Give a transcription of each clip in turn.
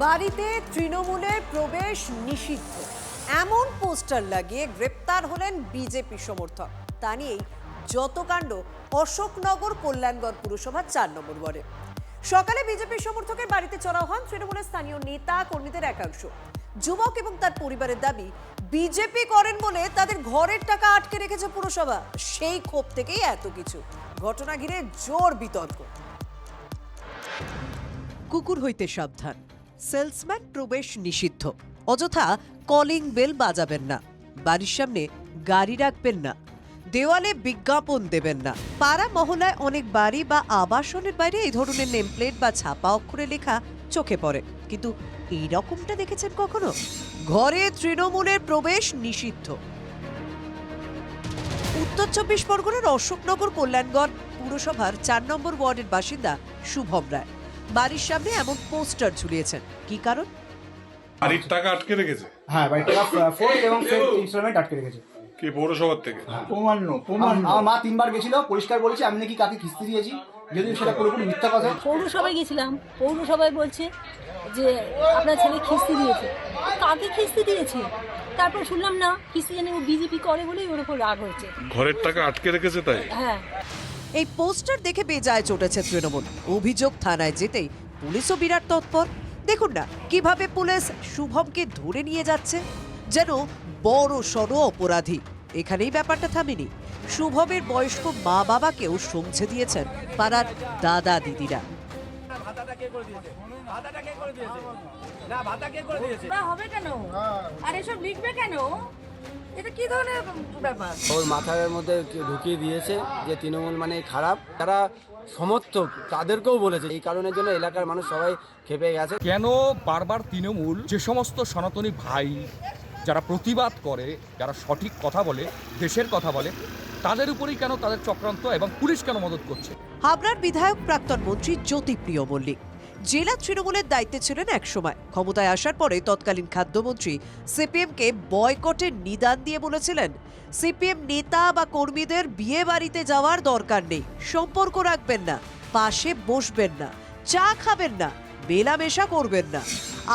বাড়িতে তৃণমূলের প্রবেশ নিষিদ্ধ এমন পোস্টার লাগিয়ে গ্রেপ্তার হলেন বিজেপি সমর্থক। তা নিয়েই যত কাণ্ড অশোকনগর কল্যাণগড় পুরসভার ৪ নম্বর ওয়ার্ডে। সকালে বিজেপি সমর্থকের বাড়িতে চড়াও হন তৃণমূলের স্থানীয় নেতা কর্মীদের একাংশ। যুবক এবং তার পরিবারের দাবি, বিজেপি করেন বলে তাদের ঘরের টাকা আটকে রেখেছে পুরসভা। সেই ক্ষোভ থেকেই এত কিছু। ঘটনা ঘিরে জোর বিতর্ক। কুকুর হইতে সাবধান, সেলসম্যান প্রবেশ নিষিদ্ধ, অযথা কলিং বেল বাজাবেন না, বাড়ির সামনে গাড়ি রাখবেন না, দেওয়ালে বিজ্ঞাপন দেবেন না। পাড়া মহলায় অনেক বাড়ি বা আবাসনের বাইরে এই ধরনের নেমপ্লেট বা ছাপা অক্ষরে লেখা চোখে পড়ে, কিন্তু এই রকমটা দেখেছেন কখনো? ঘরে তৃণমূলের প্রবেশ নিষিদ্ধ। উত্তর ২৪ পরগনার অশোকনগর কল্যাণগড় পুরসভার ৪ নম্বর ওয়ার্ডের বাসিন্দা শুভম রায় বাড়ির সামনে এমন পোস্টার ঝুলিয়েছেন। কি কারণ? বাড়ির টাকা আটকে রেখেছে। হ্যাঁ, বাড়ির টাকা ফোর্ট এবং ফেক ইনস্টলমেন্ট আটকে রেখেছে। কি পৌরসভার থেকে? প্রমাণ আমার মা 3 বার গেছিল, পরিষ্কার বলেছে আমি নাকি কাকে কিস্তি দিয়েছি, যদিও সেটা পুরোপুরি মিথ্যা কথা। পৌরসভায় গেছিলাম, পৌরসভায় বলছে যে আপনার ছেলে কিস্তি দিয়েছে। কাকে কিস্তি দিয়েছে? তারপর শুনলাম না কিস্তি জানি বিজেপি করে বলেই ওর উপর রাগ হয়েছে। ঘরের টাকা আটকে রেখেছে তাই? হ্যাঁ। এই পোস্টার দেখে বেজায় চটেছে তৃণমূল। অভিযোগ থানায় যেতেই পুলিশও বিরাট তৎপর। দেখুন না কিভাবে পুলিশ শুভমকে ধরে নিয়ে যাচ্ছে, যেন বড় সড় অপরাধী। এখানেই ব্যাপারটা থামেনি। শুভমের বয়স্ক মা বাবাকেও সমঝে দিয়েছেন পাড়ার দাদা দিদিরা। হবে কেন? আর এসব লিখবে কেন? এটা কি ধরনের ব্যাপার? ওর মাথার মধ্যে ঢুকিয়ে দিয়েছে যে তৃণমূল মানে খারাপ। যারা সমর্থক তাদেরকেও বলেছে। এই কারণের জন্য এলাকার মানুষ সবাই খেপে গেছে। কেন বারবার তৃণমূল যে সমস্ত সনাতনী ভাই যারা প্রতিবাদ করে, যারা সঠিক কথা বলে, দেশের কথা বলে, তাদের উপরেই কেন তাদের চক্রান্ত এবং পুলিশ কেন মদত করছে? হাবড়ার বিধায়ক প্রাক্তন মন্ত্রী জ্যোতিপ্রিয় মল্লিক জেলা তৃণমূলের দায়িত্বে ছিলেন একসময়। ক্ষমতায় আসার পরে তৎকালীন খাদ্যমন্ত্রী সিপিএমকে বয়কটের নিদান দিয়ে বলেছিলেন, সিপিএম নেতা বা কর্মীদের বিয়ে বাড়িতে যাওয়ার দরকার নেই, সম্পর্ক রাখবেন না, পাশে বসবেন না, চা খাবেন না, মেলামেশা করবেন না।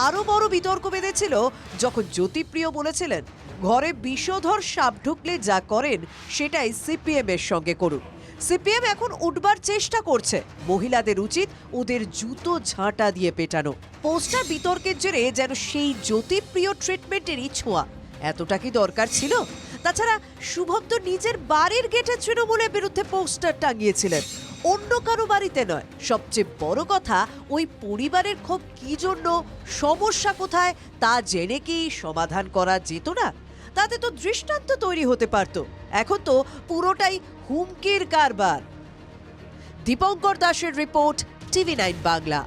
আরো বড় বিতর্ক বেঁধেছিল যখন জ্যোতিপ্রিয় বলেছিলেন, ঘরে বিষধর সাপ ঢুকলে যা করেন সেটাই সিপিএম এর সঙ্গে করুন। সিপিএম এখন উঠবার চেষ্টা করছে, মহিলাদের উচিত ওদের জুতো ঝাঁটা দিয়ে পেটানো। পোস্টার বিতর্কের জেরে যেন সেই জ্যোতিপ্রিয় ট্রিটমেন্টেরই ছোঁয়া। এতটা কি দরকার ছিল? তাছাড়া শুভম তো নিজের বাড়ির গেটে তৃণমূলের বিরুদ্ধে পোস্টার টাঙিয়েছিলেন, অন্য কারো বাড়িতে নয়। সবচেয়ে বড় কথা, ওই পরিবারের ক্ষোভ কি জন্য, সমস্যা কোথায় তা জেনে কি সমাধান করা যেত না? তাতে তো দৃষ্টান্ত তৈরি হতে পারত। এখন তো পুরোটাই হুমকির কারবার। দীপঙ্কর দাসের রিপোর্ট, TV9 বাংলা।